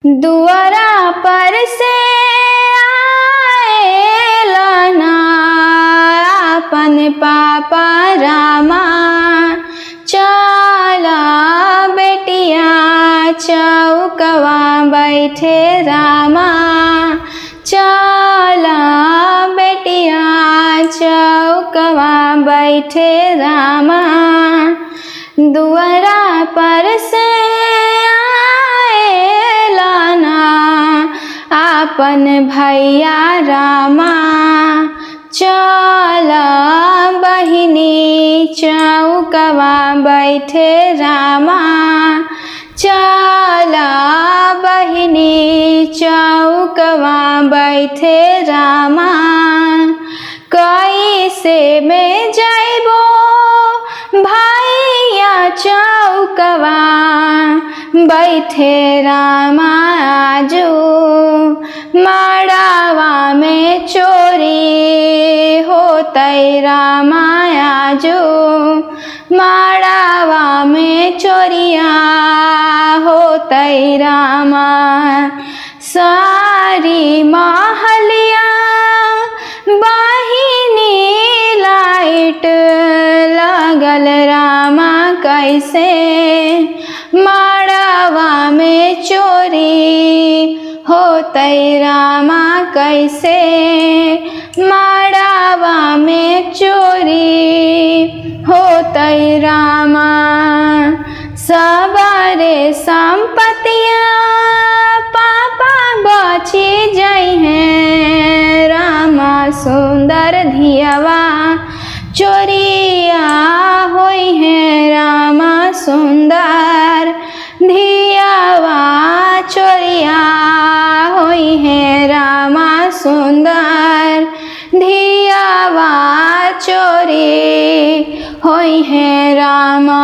दुआरा पर से आएला अपन पापा रामा, चला बेटिया चौकवा बैठे रामा, चला बेटिया चौकवा बैठे रामा। दुआरा पर से अपन भैया रामा, चला बहिनी चौकवा बैठे रामा, चला बहिनी चौकवा बैठे रामा। कैसे में जाइबो भैया चौकवा बैठे रामा, आजू मड़ावा में चोरी होतै रामा, आजू मड़ावा में चोरिया होतै रामा। सारी महलिया बहिनी लाइट लगल रामा, कैसे मड़ावा में चोरी होतै रामा, कैसे मड़ावा में चोरी होतै रामा। सबरे संपत्तिया पापा बची जाइ हैं रामा, सुंदर धियावा चोरिया होई है रामा, सुंदर धियावा चोरिया होई है रामा, सुंदर धियावा चोरी होई है रामा।